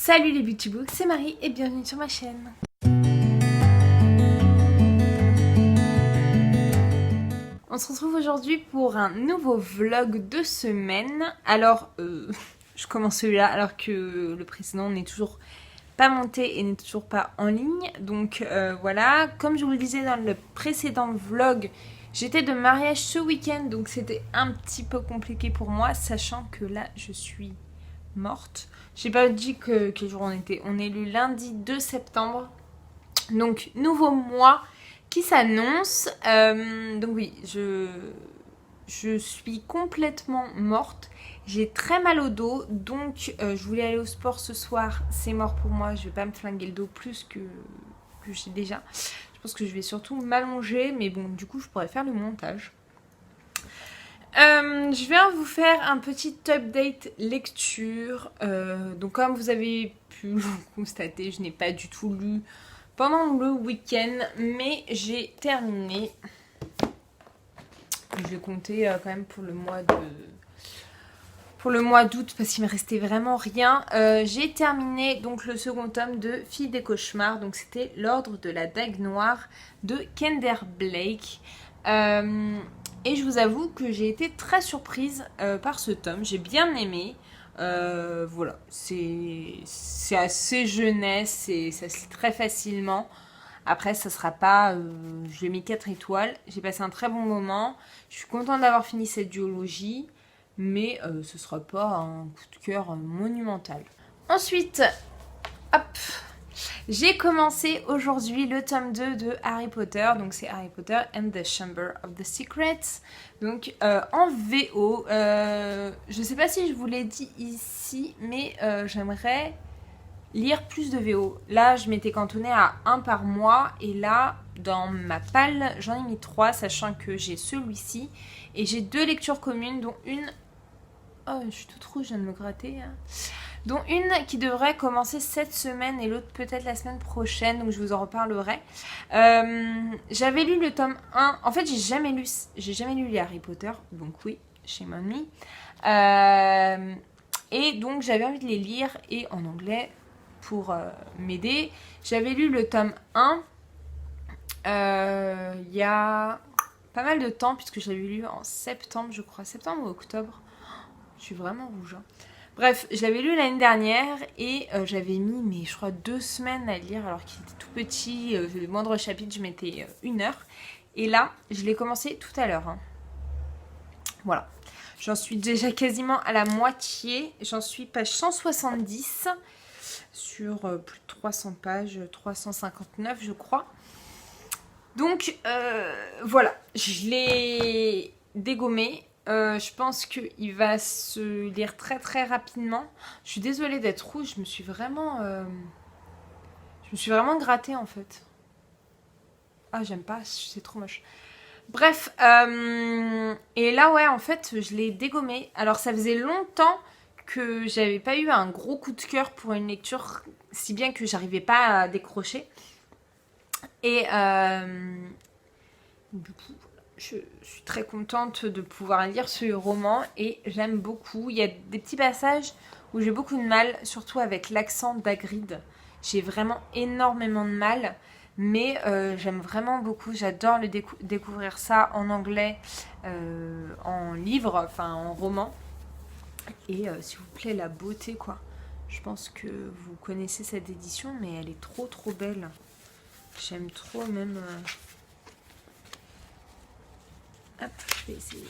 Salut les Beauty Books, c'est Marie et bienvenue sur ma chaîne. On se retrouve aujourd'hui pour un nouveau vlog de semaine. Alors, je commence celui-là alors que le précédent n'est toujours pas monté et n'est toujours pas en ligne. Donc voilà, comme je vous le disais dans le précédent vlog, j'étais de mariage ce week-end, donc c'était un petit peu compliqué pour moi, sachant que là je suis morte. J'ai pas dit quel jour on était. On est le lundi 2 septembre. Donc nouveau mois qui s'annonce. Donc oui, je suis complètement morte. J'ai très mal au dos. Donc je voulais aller au sport ce soir. C'est mort pour moi. Je vais pas me flinguer le dos plus que j'ai déjà. Je pense que je vais surtout m'allonger. Mais bon, du coup, je pourrais faire le montage. Je viens vous faire un petit update lecture. Donc comme vous avez pu le constater, je n'ai pas du tout lu pendant le week-end, mais j'ai terminé. Je vais compter quand même pour le mois d'août parce qu'il me restait vraiment rien. J'ai terminé donc le second tome de Fille des cauchemars. Donc c'était l'ordre de la dague noire de Kender Blake. Et je vous avoue que j'ai été très surprise par ce tome. J'ai bien aimé. Voilà, c'est assez jeunesse et ça se lit très facilement. Après, ça sera pas... je lui ai mis 4 étoiles. J'ai passé un très bon moment. Je suis contente d'avoir fini cette duologie. Mais ce sera pas un coup de cœur monumental. Ensuite, hop, j'ai commencé aujourd'hui le tome 2 de Harry Potter. Donc c'est Harry Potter and the Chamber of the Secrets. Donc en VO. Je sais pas si je vous l'ai dit ici, mais j'aimerais lire plus de VO. Là, je m'étais cantonnée à 1 par mois. Et là, dans ma palle, j'en ai mis 3, sachant que j'ai celui-ci. Et j'ai 2 lectures communes, dont une... Oh, je suis toute rouge, je viens de me gratter. Dont une qui devrait commencer cette semaine et l'autre peut-être la semaine prochaine, donc je vous en reparlerai. J'avais lu le tome 1. En fait, j'ai jamais lu les Harry Potter, donc oui, shame on me. Et donc j'avais envie de les lire et en anglais pour m'aider. J'avais lu le tome 1 il y a pas mal de temps, puisque je l'avais lu en septembre, je crois. Septembre ou octobre. Je suis vraiment rouge. Bref, je l'avais lu l'année dernière et j'avais mis, mais je crois 2 semaines à lire alors qu'il était tout petit. Le moindre chapitre, je mettais 1 heure. Et là, je l'ai commencé tout à l'heure. Voilà. J'en suis déjà quasiment à la moitié. J'en suis page 170 sur plus de 300 pages, 359 je crois. Donc voilà, je l'ai dégommé. Je pense qu'il va se lire très très rapidement. Je suis désolée d'être rouge, je me suis vraiment grattée en fait. Ah, j'aime pas, c'est trop moche. Bref, et là ouais, en fait, je l'ai dégommé. Alors ça faisait longtemps que j'avais pas eu un gros coup de cœur pour une lecture, si bien que j'arrivais pas à décrocher. Et du coup, je suis très contente de pouvoir lire ce roman et j'aime beaucoup. Il y a des petits passages où j'ai beaucoup de mal, surtout avec l'accent d'Hagrid. J'ai vraiment énormément de mal, mais j'aime vraiment beaucoup. J'adore découvrir ça en anglais, en livre, enfin en roman. Et s'il vous plaît, la beauté quoi. Je pense que vous connaissez cette édition, mais elle est trop trop belle. J'aime trop même... Hop, je vais essayer.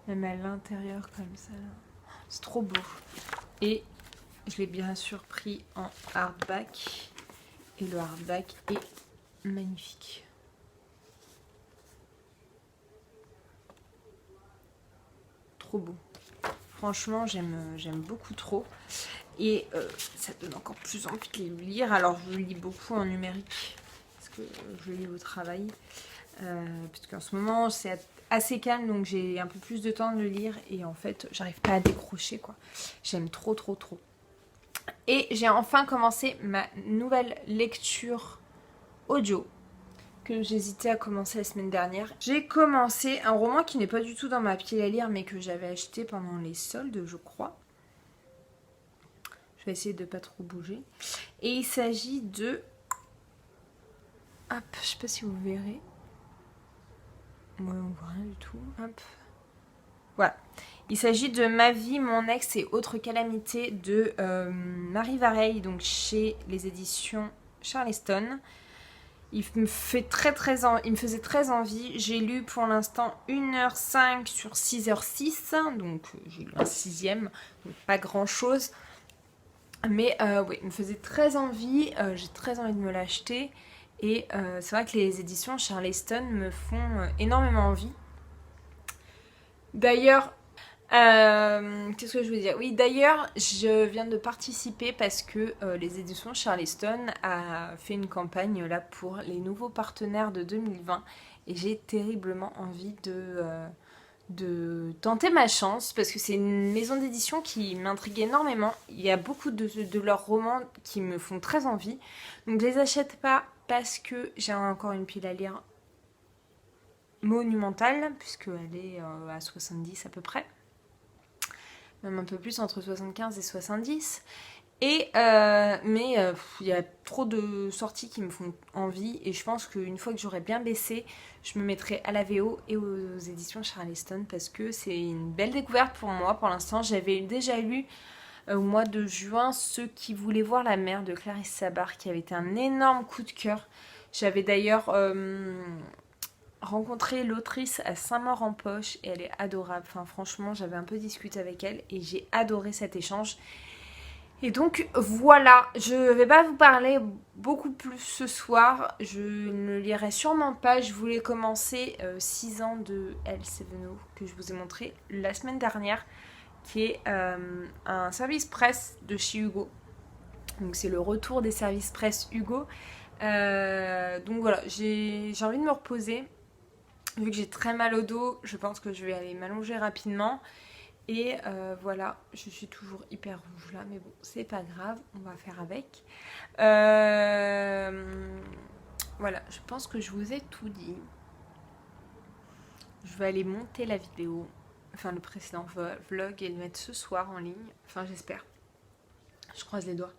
Même à l'intérieur comme ça. C'est trop beau. Et je l'ai bien sûr pris en hardback. Et le hardback est magnifique. Trop beau. Franchement, j'aime beaucoup trop. Et ça donne encore plus envie de les lire. Alors, je lis beaucoup en numérique. Parce que je lis au travail. Parce qu'en ce moment c'est assez calme, donc j'ai un peu plus de temps de le lire et en fait j'arrive pas à décrocher quoi. J'aime trop trop trop. Et j'ai enfin commencé ma nouvelle lecture audio que j'hésitais à commencer la semaine dernière. J'ai commencé un roman qui n'est pas du tout dans ma pile à lire mais que j'avais acheté pendant les soldes je crois. Je vais essayer de pas trop bouger. Et il s'agit de... Hop, je sais pas si vous verrez. Ouais, on voit rien du tout. Hop. Voilà. Il s'agit de Ma vie, mon ex et autres calamités de Marie Vareille, donc chez les éditions Charleston. Il me faisait très envie. J'ai lu pour l'instant 1h05 sur 6h06, donc j'ai lu un sixième, donc pas grand chose. Mais oui, il me faisait très envie, j'ai très envie de me l'acheter. Et c'est vrai que les éditions Charleston me font énormément envie. D'ailleurs, qu'est-ce que je veux dire? Oui, d'ailleurs, je viens de participer parce que les éditions Charleston a fait une campagne là pour les nouveaux partenaires de 2020 et j'ai terriblement envie de tenter ma chance parce que c'est une maison d'édition qui m'intrigue énormément. Il y a beaucoup de leurs romans qui me font très envie. Donc je les achète pas parce que j'ai encore une pile à lire monumentale puisqu'elle est à 70 à peu près. Même un peu plus, entre 75 et 70. Mais il y a trop de sorties qui me font envie et je pense qu'une fois que j'aurai bien baissé, je me mettrai à la VO et aux éditions Charleston parce que c'est une belle découverte pour moi. Pour l'instant, j'avais déjà lu au mois de juin Ceux qui voulaient voir la mer de Clarisse Sabar qui avait été un énorme coup de cœur. J'avais d'ailleurs rencontré l'autrice à Saint-Maur-en-Poche et elle est adorable. Enfin, franchement, j'avais un peu discuté avec elle et j'ai adoré cet échange. Et donc voilà, je vais pas vous parler beaucoup plus ce soir, je ne lirai sûrement pas, je voulais commencer 6 ans de Elle Seveno que je vous ai montré la semaine dernière, qui est un service presse de chez Hugo. Donc c'est le retour des services presse Hugo. Donc voilà, j'ai envie de me reposer. Vu que j'ai très mal au dos, je pense que je vais aller m'allonger rapidement. Et voilà, je suis toujours hyper rouge là, mais bon, c'est pas grave, on va faire avec. Voilà, je pense que je vous ai tout dit. Je vais aller monter la vidéo, enfin le précédent vlog, et le mettre ce soir en ligne. Enfin, j'espère. Je croise les doigts.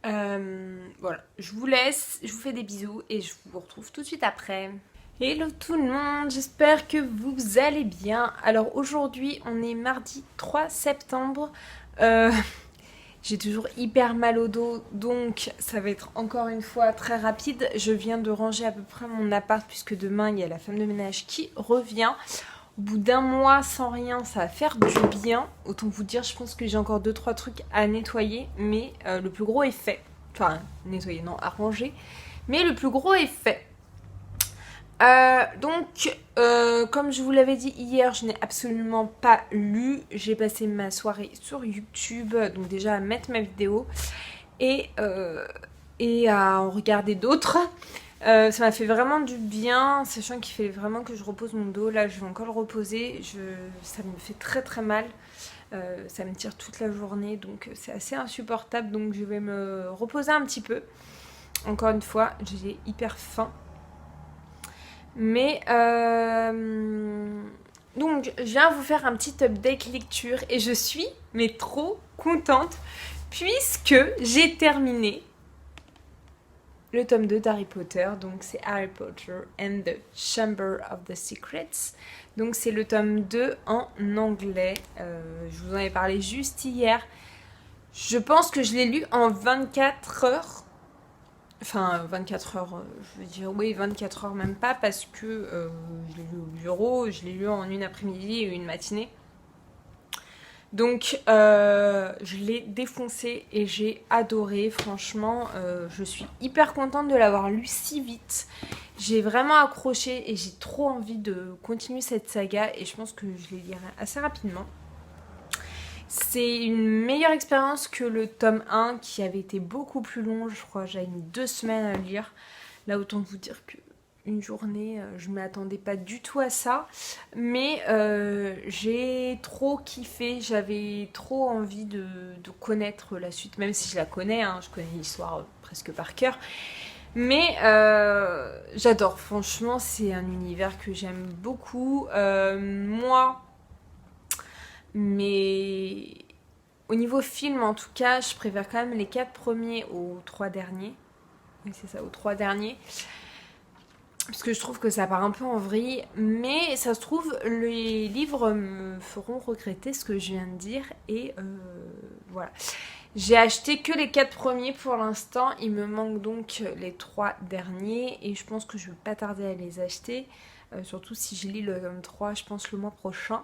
Voilà, je vous laisse, je vous fais des bisous et je vous retrouve tout de suite après. Hello tout le monde, j'espère que vous allez bien. Alors aujourd'hui on est mardi 3 septembre, j'ai toujours hyper mal au dos donc ça va être encore une fois très rapide. Je viens de ranger à peu près mon appart puisque demain il y a la femme de ménage qui revient. Au bout d'un mois sans rien ça va faire du bien, autant vous dire je pense que j'ai encore 2-3 trucs à nettoyer mais le plus gros est fait. Enfin nettoyer non, à ranger, mais le plus gros est fait. Comme je vous l'avais dit hier, je n'ai absolument pas lu. J'ai passé ma soirée sur YouTube, donc déjà à mettre ma vidéo et à en regarder d'autres. Ça m'a fait vraiment du bien, sachant qu'il fait vraiment que je repose mon dos. Là, je vais encore le reposer. Ça me fait très très mal. Ça me tire toute la journée, donc c'est assez insupportable. Donc je vais me reposer un petit peu. Encore une fois, j'ai hyper faim. Mais donc je viens vous faire un petit update lecture et je suis mais trop contente puisque j'ai terminé le tome 2 d'Harry Potter. Donc c'est Harry Potter and the Chamber of the Secrets. Donc c'est le tome 2 en anglais. Je vous en ai parlé juste hier. Je pense que je l'ai lu en 24 heures. Enfin, 24 heures, je veux dire, oui, 24 heures même pas, parce que je l'ai lu au bureau, je l'ai lu en une après-midi et une matinée. Donc, je l'ai défoncé et j'ai adoré, franchement, je suis hyper contente de l'avoir lu si vite. J'ai vraiment accroché et j'ai trop envie de continuer cette saga et je pense que je les lirai assez rapidement. C'est une meilleure expérience que le tome 1 qui avait été beaucoup plus long, je crois j'avais mis 2 semaines à le lire. Là autant vous dire qu'une journée, je ne m'attendais pas du tout à ça. Mais j'ai trop kiffé, j'avais trop envie de connaître la suite, même si je la connais, hein, je connais l'histoire presque par cœur. Mais j'adore, franchement c'est un univers que j'aime beaucoup. Moi... au niveau film, en tout cas, je préfère quand même les 4 premiers aux 3 derniers. Oui, c'est ça, aux 3 derniers. Parce que je trouve que ça part un peu en vrille. Mais ça se trouve, les livres me feront regretter ce que je viens de dire. Et voilà. J'ai acheté que les 4 premiers pour l'instant. Il me manque donc les 3 derniers. Et je pense que je ne vais pas tarder à les acheter. Surtout si je lis le tome 3, je pense le mois prochain.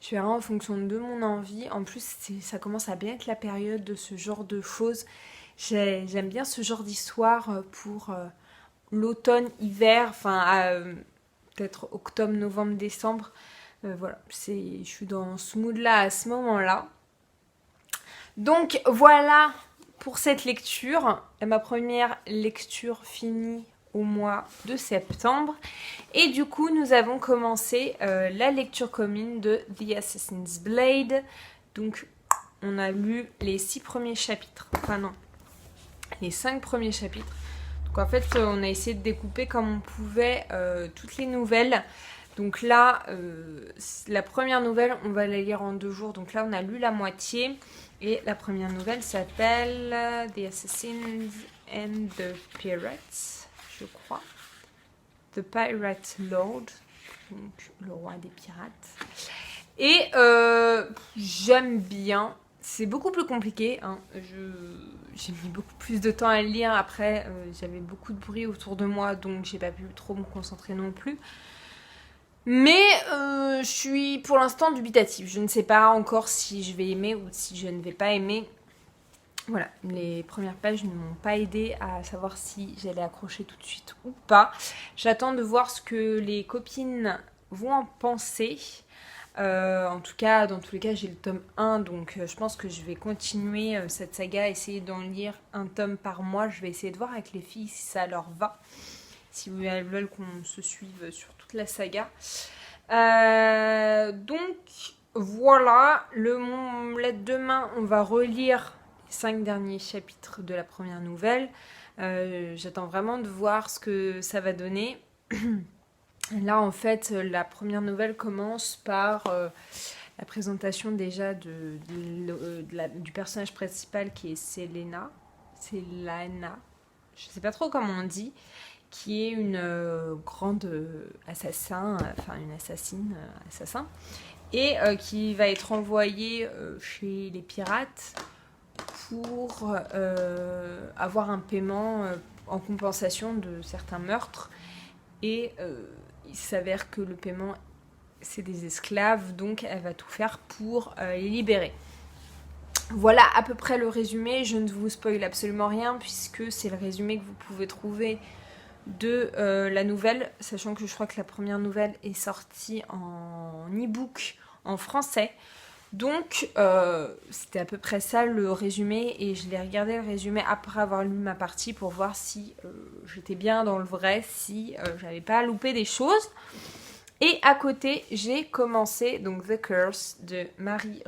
Je verrai en fonction de mon envie. En plus, ça commence à bien être la période de ce genre de choses. J'aime bien ce genre d'histoire pour l'automne, hiver, enfin peut-être octobre, novembre, décembre. Voilà, je suis dans ce mood-là à ce moment-là. Donc voilà pour cette lecture. Ma première lecture finie au mois de septembre. Et du coup, nous avons commencé la lecture commune de The Assassin's Blade. Donc, on a lu les 6 premiers chapitres. Enfin non, les 5 premiers chapitres. Donc en fait, on a essayé de découper comme on pouvait toutes les nouvelles. Donc là, la première nouvelle, on va la lire en 2 jours. Donc là, on a lu la moitié. Et la première nouvelle s'appelle The Assassins and the Pirates, je crois. The Pirate Lord, donc le roi des pirates. Et j'aime bien. C'est beaucoup plus compliqué. Hein. J'ai mis beaucoup plus de temps à le lire. Après, j'avais beaucoup de bruit autour de moi, donc j'ai pas pu trop me concentrer non plus. Mais je suis pour l'instant dubitative. Je ne sais pas encore si je vais aimer ou si je ne vais pas aimer. Voilà, les premières pages ne m'ont pas aidé à savoir si j'allais accrocher tout de suite ou pas. J'attends de voir ce que les copines vont en penser. En tout cas, dans tous les cas, j'ai le tome 1, donc je pense que je vais continuer cette saga, essayer d'en lire un tome par mois. Je vais essayer de voir avec les filles si ça leur va, si elles veulent qu'on se suive sur toute la saga. Donc voilà, demain on va relire les 5 derniers chapitres de la première nouvelle. J'attends vraiment de voir ce que ça va donner. Là, en fait, la première nouvelle commence par la présentation déjà du personnage principal qui est Selena. Selena, je sais pas trop comment on dit, qui est une grande assassin, enfin une assassin, et qui va être envoyée chez les pirates pour avoir un paiement en compensation de certains meurtres. Et il s'avère que le paiement, c'est des esclaves, donc elle va tout faire pour les libérer. Voilà à peu près le résumé. Je ne vous spoil absolument rien, puisque c'est le résumé que vous pouvez trouver de la nouvelle, sachant que je crois que la première nouvelle est sortie en e-book en français. Donc, c'était à peu près ça le résumé, et je l'ai regardé le résumé après avoir lu ma partie pour voir si j'étais bien dans le vrai, si j'avais pas loupé des choses. Et à côté, j'ai commencé donc The Curse de Marie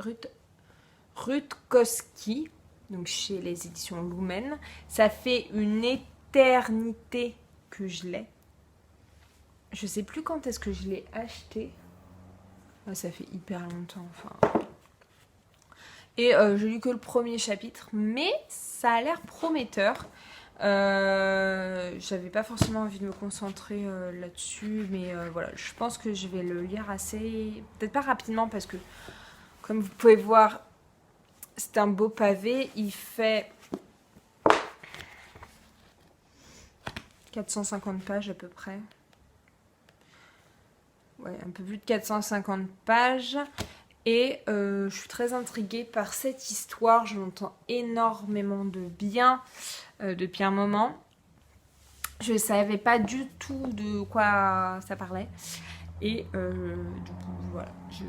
Rutkowski, donc chez les éditions Lumen. Ça fait une éternité que je l'ai. Je sais plus quand est-ce que je l'ai acheté. Ça fait hyper longtemps, enfin. Et j'ai lu que le premier chapitre, mais ça a l'air prometteur. J'avais pas forcément envie de me concentrer là-dessus, mais voilà, je pense que je vais le lire assez, peut-être pas rapidement, parce que comme vous pouvez voir, c'est un beau pavé. Il fait 450 pages à peu près. Ouais, un peu plus de 450 pages. Et je suis très intriguée par cette histoire. Je m'entends énormément de bien depuis un moment. Je ne savais pas du tout de quoi ça parlait. Et du coup, voilà. Je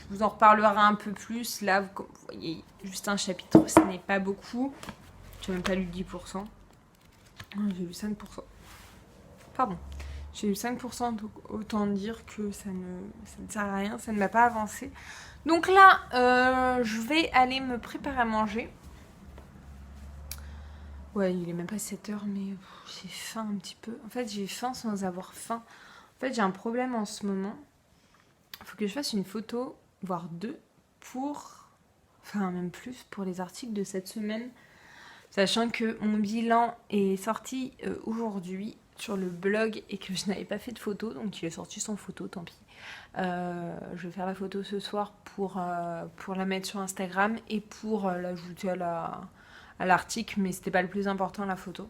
vous en reparlerai un peu plus. Là, vous voyez, juste un chapitre, ce n'est pas beaucoup. Je n'ai même pas lu 10%. J'ai lu 5%. Pardon. J'ai eu 5%, donc autant dire que ça ne sert à rien, ça ne m'a pas avancé. Donc là, je vais aller me préparer à manger. Ouais, il est même pas 7h, mais j'ai faim un petit peu. En fait, j'ai faim sans avoir faim. En fait, j'ai un problème en ce moment. Il faut que je fasse une photo, voire 2, pour enfin même plus pour les articles de cette semaine. Sachant que mon bilan est sorti aujourd'hui sur le blog et que je n'avais pas fait de photo, donc il est sorti sans photo, tant pis. Je vais faire la photo ce soir pour la mettre sur Instagram et pour l'ajouter à l'article, mais c'était pas le plus important, la photo.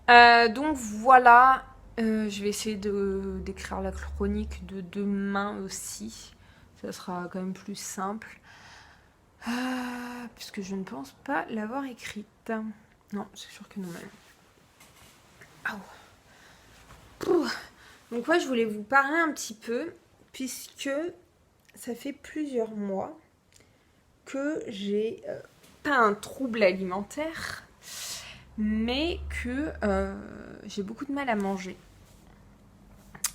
Donc voilà, je vais essayer d'écrire la chronique de demain aussi. Ça sera quand même plus simple. Puisque je ne pense pas l'avoir écrite. Non, c'est sûr que non même. Donc ouais, je voulais vous parler un petit peu, puisque ça fait plusieurs mois que j'ai pas un trouble alimentaire, mais que j'ai beaucoup de mal à manger.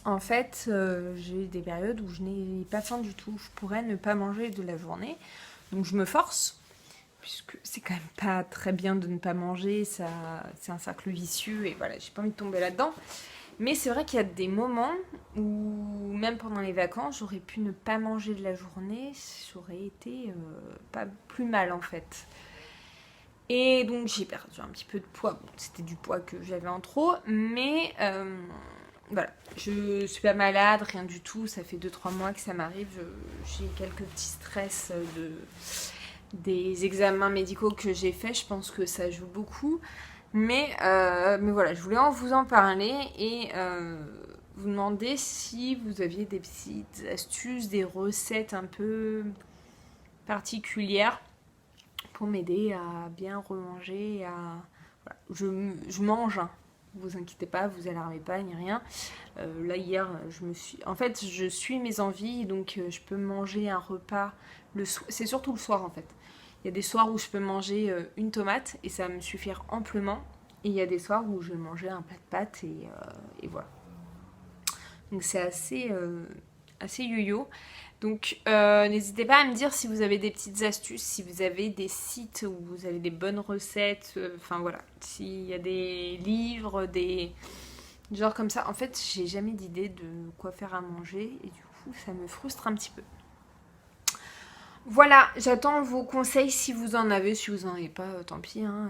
En fait, j'ai des périodes où je n'ai pas faim du tout. Je pourrais ne pas manger de la journée. Donc je me force, puisque c'est quand même pas très bien de ne pas manger, ça, c'est un cercle vicieux et voilà, j'ai pas envie de tomber là-dedans. Mais c'est vrai qu'il y a des moments où, même pendant les vacances, j'aurais pu ne pas manger de la journée, j'aurais été pas plus mal en fait. Et donc j'ai perdu un petit peu de poids, bon, c'était du poids que j'avais en trop, mais voilà, je suis pas malade, rien du tout, ça fait 2-3 mois que ça m'arrive, j'ai quelques petits stress des examens médicaux que j'ai faits, je pense que ça joue beaucoup, mais voilà, je voulais vous en parler et vous demander si vous aviez des petites astuces, des recettes un peu particulières pour m'aider à bien remanger, voilà. Je mange, hein. Vous inquiétez pas, vous alarmez pas ni rien. Là hier, en fait, je suis mes envies, donc je peux manger un repas c'est surtout le soir en fait. Il y a des soirs où je peux manger une tomate et ça va me suffire amplement. Et il y a des soirs où je vais manger un plat de pâtes et voilà. Donc c'est assez yo-yo. Donc n'hésitez pas à me dire si vous avez des petites astuces, si vous avez des sites où vous avez des bonnes recettes, enfin voilà, s'il y a des livres, des genre comme ça. En fait, j'ai jamais d'idée de quoi faire à manger et du coup, ça me frustre un petit peu. Voilà, j'attends vos conseils si vous en avez, si vous en avez pas, tant pis. Hein,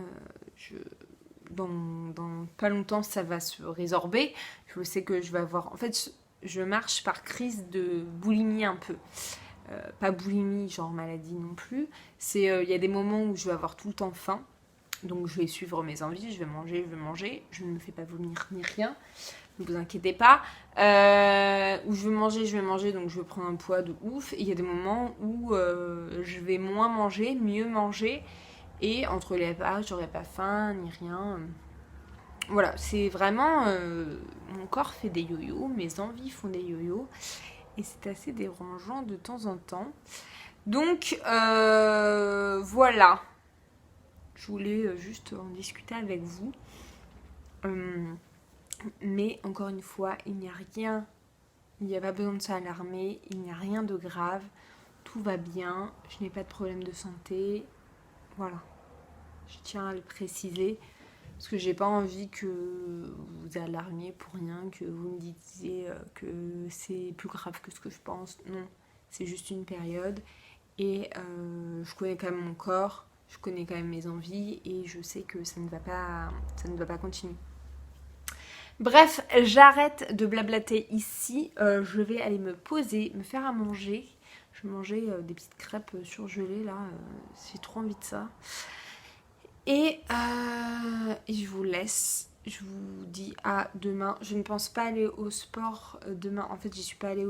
dans pas longtemps, ça va se résorber. Je sais que je vais avoir... En fait, je marche par crise de boulimie un peu. Pas boulimie, genre maladie non plus. Il y a des moments où je vais avoir tout le temps faim. Donc je vais suivre mes envies, je vais manger. Je ne me fais pas vomir ni rien. Ne vous inquiétez pas. Où je vais manger, donc je vais prendre un poids de ouf. Et il y a des moments où je vais moins manger, mieux manger. Et entre les repas, j'aurai pas faim ni rien. Voilà, c'est vraiment... mon corps fait des yo-yo, mes envies font des yo-yo. Et c'est assez dérangeant de temps en temps. Donc, voilà. Je voulais juste en discuter avec vous. Mais encore une fois, il n'y a rien, il n'y a pas besoin de s'alarmer, il n'y a rien de grave, tout va bien, je n'ai pas de problème de santé, voilà. Je tiens à le préciser, parce que j'ai pas envie que vous vous alarmiez pour rien, que vous me disiez que c'est plus grave que ce que je pense. Non, c'est juste une période, et je connais quand même mon corps, je connais quand même mes envies, et je sais que ça ne va pas continuer. Bref, j'arrête de blablater ici. Je vais aller me poser, me faire à manger. Je vais manger des petites crêpes surgelées là. J'ai trop envie de ça. Et je vous laisse. Je vous dis à demain. Je ne pense pas aller au sport demain. En fait, j'y suis pas allée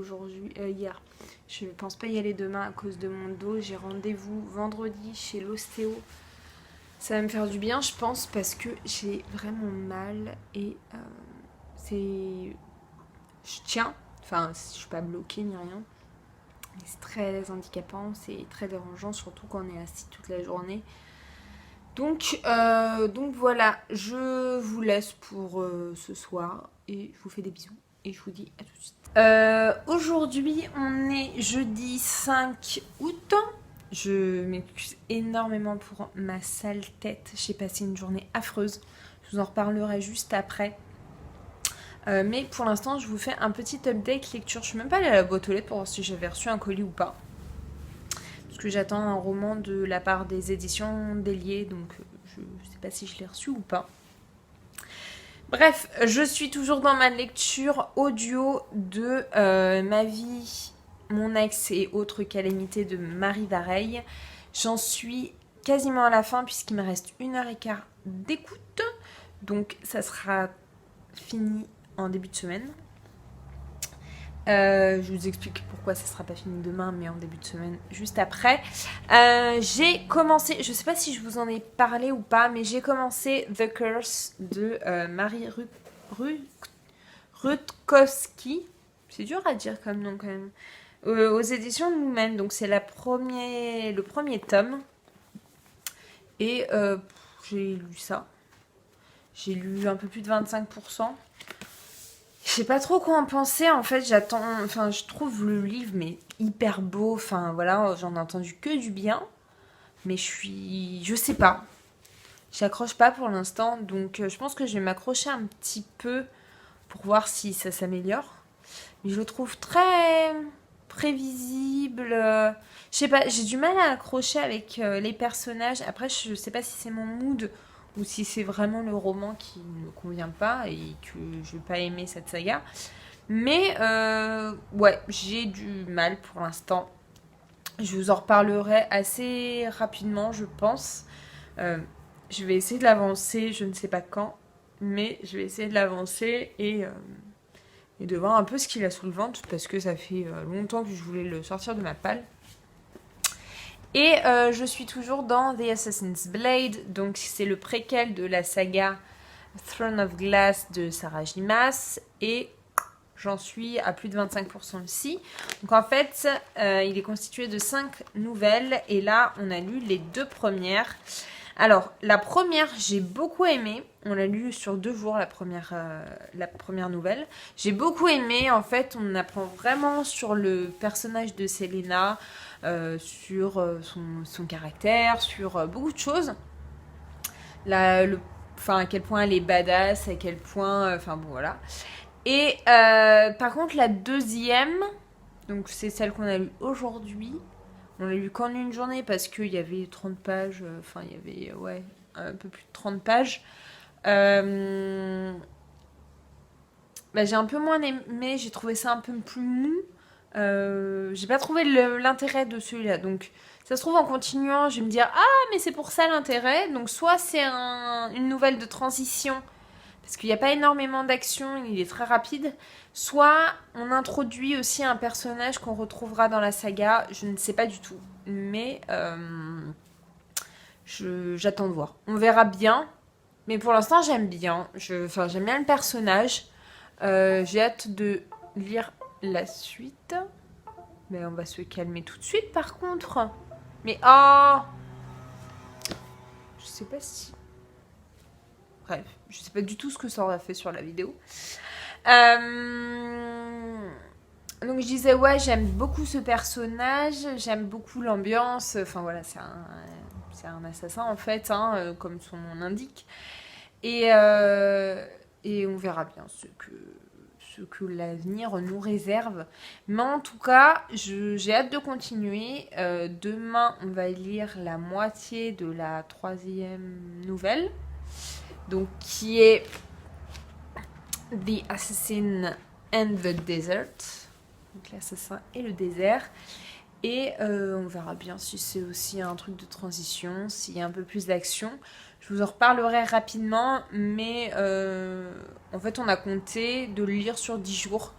hier. Je ne pense pas y aller demain à cause de mon dos. J'ai rendez-vous vendredi chez l'ostéo. Ça va me faire du bien, je pense, parce que j'ai vraiment mal et je tiens, enfin je suis pas bloquée ni rien, mais c'est très handicapant, c'est très dérangeant, surtout quand on est assis toute la journée. Donc voilà, je vous laisse pour ce soir et je vous fais des bisous et je vous dis à tout de suite. Aujourd'hui on est jeudi 5 août. Je m'excuse énormément pour ma sale tête, j'ai passé une journée affreuse, je vous en reparlerai juste après. Mais pour l'instant, je vous fais un petit update lecture. Je suis même pas allée à la boîte aux lettres pour voir si j'avais reçu un colis ou pas. parce que j'attends un roman de la part des éditions Délier, donc je sais pas si je l'ai reçu ou pas. Bref, je suis toujours dans ma lecture audio de Ma vie, mon ex et autres calamités de Marie Vareille. J'en suis quasiment à la fin puisqu'il me reste 1h15 d'écoute. Donc ça sera fini en début de semaine. Je vous explique pourquoi ça sera pas fini demain, mais en début de semaine, juste après. J'ai commencé, je sais pas si je vous en ai parlé ou pas, mais j'ai commencé The Curse de Marie Rutkowski. C'est dur à dire comme nom quand même. Aux éditions de Lumen, donc c'est le premier tome. Et j'ai lu ça. J'ai lu un peu plus de 25%. Je sais pas trop quoi en penser, en fait, je trouve le livre mais hyper beau, enfin voilà, j'en ai entendu que du bien, mais je sais pas, j'accroche pas pour l'instant, donc je pense que je vais m'accrocher un petit peu pour voir si ça s'améliore, mais je le trouve très prévisible, je sais pas, j'ai du mal à accrocher avec les personnages, après je sais pas si c'est mon mood, ou si c'est vraiment le roman qui ne me convient pas et que je vais pas aimer cette saga. Mais ouais, j'ai du mal pour l'instant. Je vous en reparlerai assez rapidement, je pense. Je vais essayer de l'avancer, je ne sais pas quand, mais je vais essayer de l'avancer et de voir un peu ce qu'il a sous le ventre, parce que ça fait longtemps que je voulais le sortir de ma palle. Et je suis toujours dans The Assassin's Blade, donc c'est le préquel de la saga Throne of Glass de Sarah J. Maas, et j'en suis à plus de 25% ici. Donc en fait, il est constitué de 5 nouvelles, et là on a lu les 2 premières. Alors la première, j'ai beaucoup aimé, on l'a lu sur 2 jours la première nouvelle. J'ai beaucoup aimé, en fait on apprend vraiment sur le personnage de Selena, sur son caractère, sur beaucoup de choses. À quel point elle est badass, à quel point... Enfin bon, voilà. Et par contre, la deuxième, donc c'est celle qu'on a lue aujourd'hui. On l'a lue qu'en une journée parce qu'il y avait 30 pages. Enfin, il y avait, ouais, un peu plus de 30 pages. J'ai un peu moins aimé, j'ai trouvé ça un peu plus mou. J'ai pas trouvé l'intérêt de celui-là. Donc, ça se trouve, en continuant, je vais me dire ah, mais c'est pour ça l'intérêt. Donc, soit c'est une nouvelle de transition, parce qu'il n'y a pas énormément d'action, il est très rapide. Soit on introduit aussi un personnage qu'on retrouvera dans la saga. Je ne sais pas du tout. Mais j'attends de voir. On verra bien. Mais pour l'instant, j'aime bien. J'aime bien le personnage. J'ai hâte de lire la suite. Mais on va se calmer tout de suite par contre. Mais oh, je sais pas si... Bref, je sais pas du tout ce que ça aura fait sur la vidéo. Donc je disais ouais, j'aime beaucoup ce personnage, j'aime beaucoup l'ambiance. Enfin voilà, c'est un assassin en fait, hein, comme son nom l'indique. Et on verra bien ce que l'avenir nous réserve. Mais en tout cas, j'ai hâte de continuer. Demain, on va lire la moitié de la 3e nouvelle. Donc, qui est The Assassin and the Desert. Donc, l'assassin et le désert. Et on verra bien si c'est aussi un truc de transition, s'il y a un peu plus d'action. Je vous en reparlerai rapidement, mais en fait on a compté de le lire sur 10 jours.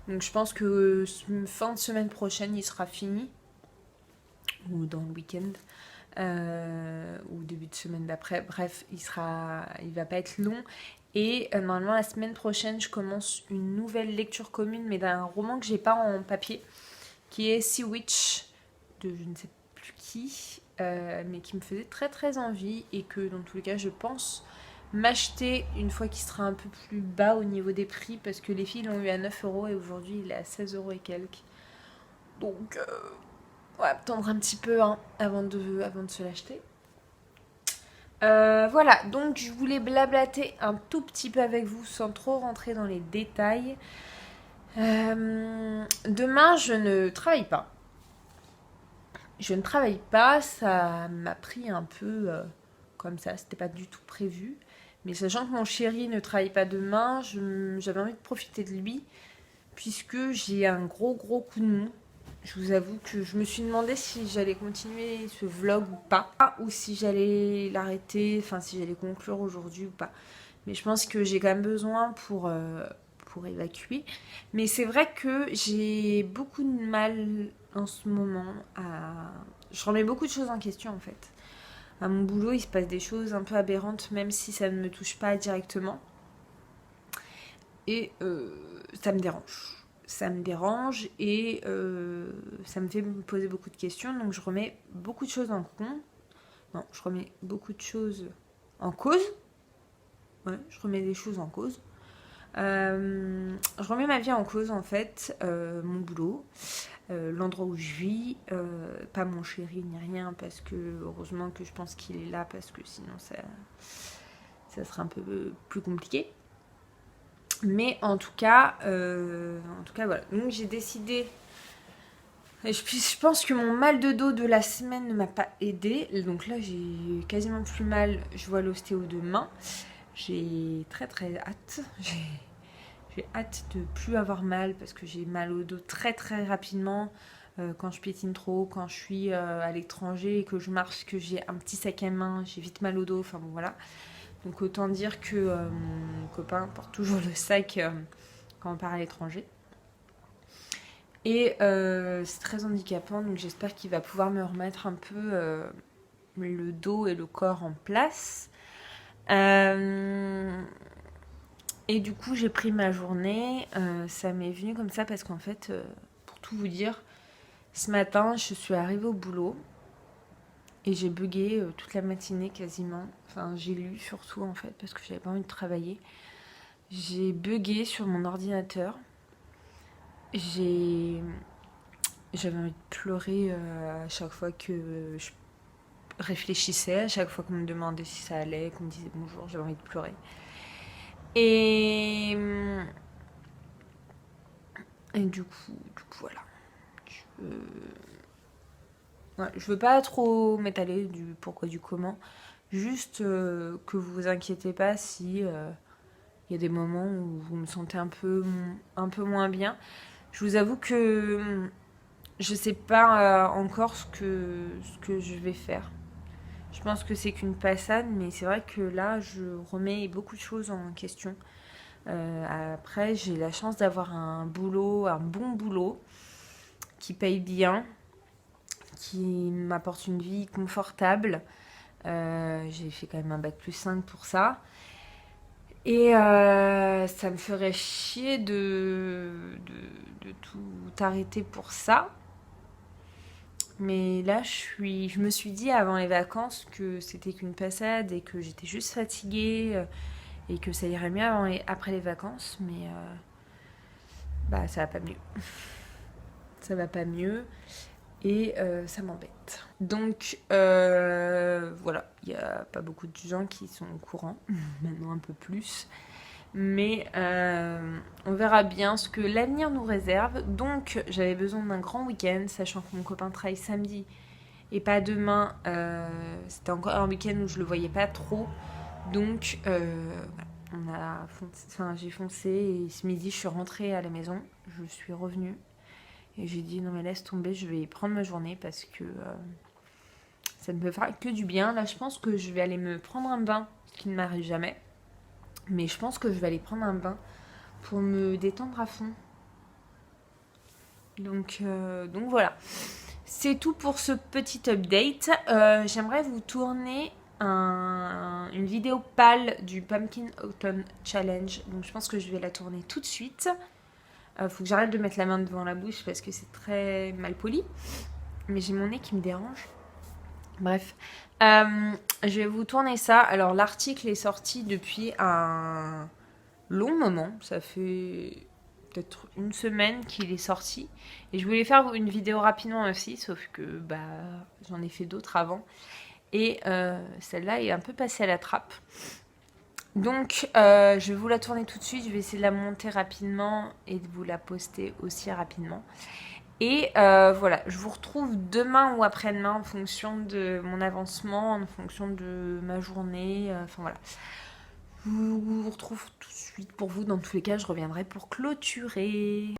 Donc je pense que fin de semaine prochaine il sera fini. Ou dans le week-end. Ou début de semaine d'après. Bref, il va pas être long. Et normalement la semaine prochaine je commence une nouvelle lecture commune, mais d'un roman que j'ai pas en papier, qui est Sea Witch de je ne sais plus qui, mais qui me faisait très très envie, et que dans tous les cas je pense m'acheter une fois qu'il sera un peu plus bas au niveau des prix, parce que les filles l'ont eu à 9€ et aujourd'hui il est à 16€ et quelques. Donc on va attendre un petit peu avant de se l'acheter. Voilà, donc je voulais blablater un tout petit peu avec vous sans trop rentrer dans les détails. Demain je ne travaille pas. je ne travaille pas, ça m'a pris un peu comme ça, c'était pas du tout prévu. Mais sachant que mon chéri ne travaille pas demain, j'avais envie de profiter de lui, puisque j'ai un gros coup de mou. Je vous avoue que je me suis demandé si j'allais continuer ce vlog ou pas, ou si j'allais l'arrêter, enfin si j'allais conclure aujourd'hui ou pas. Mais je pense que j'ai quand même besoin pour évacuer. Mais c'est vrai que j'ai beaucoup de mal en ce moment à... Je remets beaucoup de choses en question en fait. À mon boulot, il se passe des choses un peu aberrantes, même si ça ne me touche pas directement. Et ça me dérange. Ça me dérange et ça me fait me poser beaucoup de questions. Donc je remets beaucoup de choses en compte. Non, je remets beaucoup de choses en cause. Ouais, je remets des choses en cause. Je remets ma vie en cause en fait, mon boulot, l'endroit où je vis, pas mon chéri ni rien, parce que heureusement que je pense qu'il est là, parce que sinon ça serait un peu plus compliqué. Mais en tout cas voilà. Donc j'ai décidé. Je pense que mon mal de dos de la semaine ne m'a pas aidé. Donc là j'ai quasiment plus mal. Je vois l'ostéo demain. J'ai très hâte. J'ai hâte de plus avoir mal parce que j'ai mal au dos très rapidement quand je piétine trop, quand je suis à l'étranger et que je marche, que j'ai un petit sac à main, j'ai vite mal au dos. Enfin bon voilà. Donc autant dire que mon copain porte toujours le sac quand on part à l'étranger. Et c'est très handicapant, donc j'espère qu'il va pouvoir me remettre un peu le dos et le corps en place. Et du coup, j'ai pris ma journée. Ça m'est venu comme ça parce qu'en fait, pour tout vous dire, ce matin, je suis arrivée au boulot et j'ai bugué toute la matinée quasiment. Enfin, j'ai lu surtout en fait parce que j'avais pas envie de travailler. J'ai bugué sur mon ordinateur. J'avais envie de pleurer à chaque fois que je réfléchissais, à chaque fois qu'on me demandait si ça allait, qu'on me disait bonjour, j'avais envie de pleurer. Et du coup voilà. Je veux pas trop m'étaler du pourquoi du comment. Juste que vous vous inquiétez pas si y a des moments où vous me sentez un peu moins bien. Je vous avoue que je sais pas encore ce que je vais faire. Je pense que c'est qu'une passade, mais c'est vrai que là, je remets beaucoup de choses en question. Après, j'ai la chance d'avoir un bon boulot, qui paye bien, qui m'apporte une vie confortable. J'ai fait quand même un bac+5 pour ça. Et ça me ferait chier de tout arrêter pour ça. Mais là, je me suis dit avant les vacances que c'était qu'une passade et que j'étais juste fatiguée et que ça irait mieux après les vacances. Mais ça va pas mieux. Ça va pas mieux et ça m'embête. Donc voilà, il n'y a pas beaucoup de gens qui sont au courant, maintenant un peu plus. Mais on verra bien ce que l'avenir nous réserve. Donc j'avais besoin d'un grand week-end, sachant que mon copain travaille samedi et pas demain. C'était encore un week-end où je le voyais pas trop. Donc j'ai foncé et ce midi je suis rentrée à la maison. Je suis revenue et j'ai dit non mais laisse tomber, je vais prendre ma journée parce que ça ne peut faire que du bien. Là je pense que je vais aller me prendre un bain, ce qui ne m'arrive jamais. Mais je pense que je vais aller prendre un bain pour me détendre à fond. Donc voilà. C'est tout pour ce petit update. J'aimerais vous tourner une vidéo pâle du Pumpkin Autumn Challenge. Donc je pense que je vais la tourner tout de suite. Faut que j'arrête de mettre la main devant la bouche parce que c'est très mal poli. Mais j'ai mon nez qui me dérange. Bref. Je vais vous tourner ça. Alors l'article est sorti depuis un long moment. Ça fait peut-être une semaine qu'il est sorti. Et je voulais faire une vidéo rapidement aussi, sauf que j'en ai fait d'autres avant. Et celle-là est un peu passée à la trappe. Donc je vais vous la tourner tout de suite. Je vais essayer de la monter rapidement et de vous la poster aussi rapidement. Et voilà, je vous retrouve demain ou après-demain en fonction de mon avancement, en fonction de ma journée. Enfin voilà. Je vous retrouve tout de suite pour vous. Dans tous les cas, je reviendrai pour clôturer.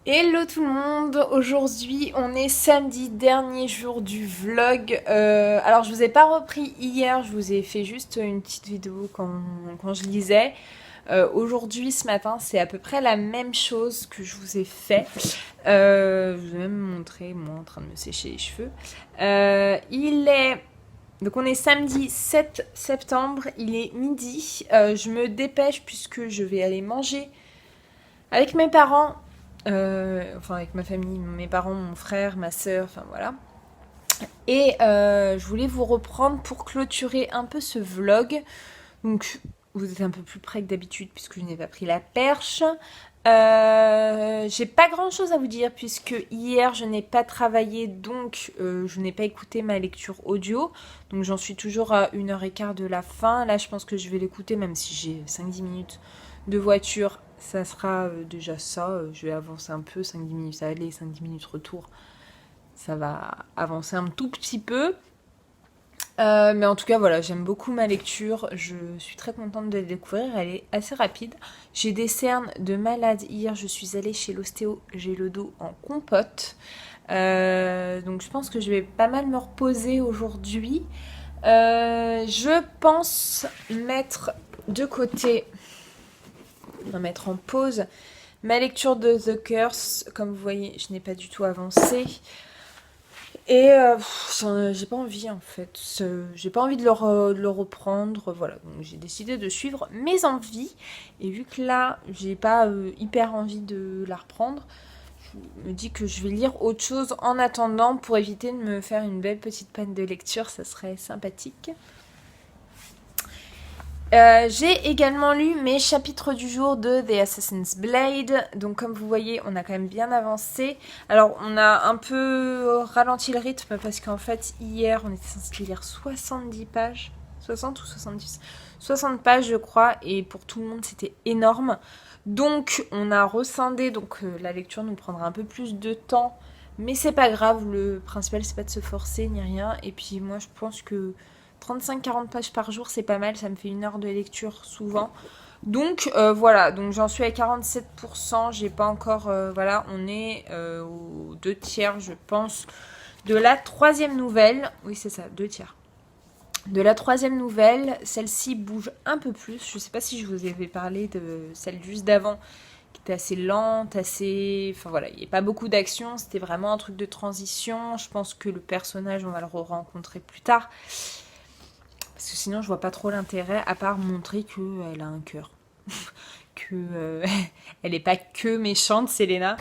Hello tout le monde, aujourd'hui on est samedi, dernier jour du vlog. Alors je vous ai pas repris hier, je vous ai fait juste une petite vidéo quand je lisais. Aujourd'hui, ce matin, c'est à peu près la même chose que je vous ai fait. Je vous ai même montré moi en train de me sécher les cheveux. Donc on est samedi 7 septembre, il est midi. Je me dépêche puisque je vais aller manger avec mes parents. Enfin avec ma famille, mes parents, mon frère, ma soeur, enfin voilà. Et je voulais vous reprendre pour clôturer un peu ce vlog. Donc vous êtes un peu plus près que d'habitude puisque je n'ai pas pris la perche. J'ai pas grand chose à vous dire puisque hier je n'ai pas travaillé, donc je n'ai pas écouté ma lecture audio. Donc j'en suis toujours à 1h15 de la fin. Là je pense que je vais l'écouter même si j'ai 5-10 minutes de voiture ça sera déjà ça. Je vais avancer un peu, 5-10 minutes aller, 5-10 minutes retour. Ça va avancer un tout petit peu. Mais en tout cas, voilà, j'aime beaucoup ma lecture. Je suis très contente de la découvrir. Elle est assez rapide. J'ai des cernes de malade. Hier, je suis allée chez l'ostéo. J'ai le dos en compote. Donc, je pense que je vais pas mal me reposer aujourd'hui. Je pense mettre de côté, mettre en pause ma lecture de The Curse. Comme vous voyez, je n'ai pas du tout avancé. Et j'ai pas envie en fait, j'ai pas envie de le reprendre, voilà, donc j'ai décidé de suivre mes envies, et vu que là, j'ai pas hyper envie de la reprendre, je me dis que je vais lire autre chose en attendant pour éviter de me faire une belle petite panne de lecture, ça serait sympathique. J'ai également lu mes chapitres du jour de The Assassin's Blade. Donc comme vous voyez, on a quand même bien avancé. Alors on a un peu ralenti le rythme parce qu'en fait hier on était censé lire 70 pages. 60 ou 70 60 pages je crois, et pour tout le monde c'était énorme. Donc on a rescindé, donc la lecture nous prendra un peu plus de temps. Mais c'est pas grave, le principal c'est pas de se forcer ni rien. Et puis moi je pense que 35-40 pages par jour, c'est pas mal, ça me fait 1 heure de lecture souvent. Donc voilà, donc j'en suis à 47%, j'ai pas encore, voilà, on est aux 2 tiers, je pense, de la 3e nouvelle. Oui, c'est ça, 2 tiers. De la 3e nouvelle, celle-ci bouge un peu plus. Je sais pas si je vous avais parlé de celle juste d'avant, qui était assez lente, assez... Enfin voilà, il n'y a pas beaucoup d'action, c'était vraiment un truc de transition. Je pense que le personnage, on va le rencontrer plus tard. Parce que sinon, je vois pas trop l'intérêt, à part montrer qu'elle a un cœur. Que elle est pas que méchante, Selena.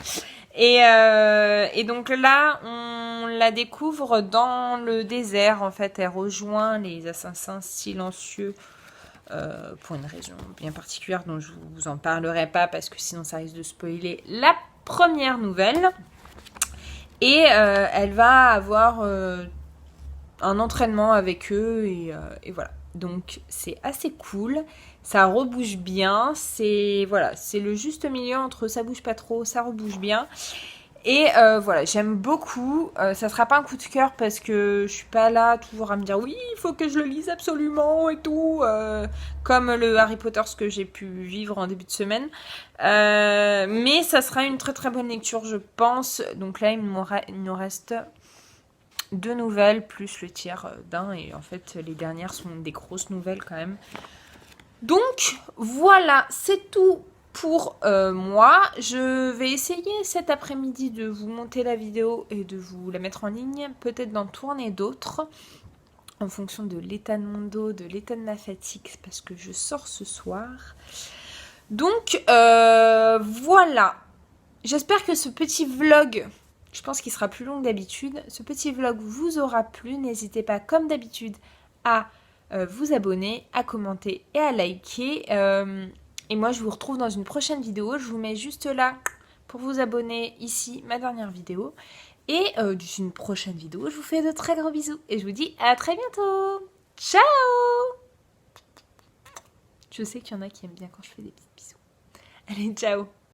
Et donc là, on la découvre dans le désert. En fait, elle rejoint les assassins silencieux pour une raison bien particulière dont je vous en parlerai pas parce que sinon ça risque de spoiler la première nouvelle. Et elle va avoir un entraînement avec eux et voilà. Donc c'est assez cool, ça rebouge bien, c'est voilà, c'est le juste milieu entre ça bouge pas trop, ça rebouge bien. Et voilà, j'aime beaucoup. Ça sera pas un coup de cœur parce que je suis pas là toujours à me dire oui, il faut que je le lise absolument et tout, comme le Harry Potter ce que j'ai pu vivre en début de semaine. Mais ça sera une très très bonne lecture, je pense. Donc là, il nous reste 2 nouvelles plus le tiers d'un, et en fait les dernières sont des grosses nouvelles quand même. Donc voilà, c'est tout pour moi. Je vais essayer cet après-midi de vous monter la vidéo et de vous la mettre en ligne, peut-être d'en tourner d'autres en fonction de l'état de mon dos, de l'état de ma fatigue, parce que je sors ce soir. Donc voilà, j'espère que ce petit vlog, je pense qu'il sera plus long que d'habitude. Ce petit vlog vous aura plu. N'hésitez pas, comme d'habitude, à vous abonner, à commenter et à liker. Et moi, je vous retrouve dans une prochaine vidéo. Je vous mets juste là pour vous abonner, ici, ma dernière vidéo. Et d'ici une prochaine vidéo, je vous fais de très gros bisous. Et je vous dis à très bientôt. Ciao! Je sais qu'il y en a qui aiment bien quand je fais des petits bisous. Allez, ciao!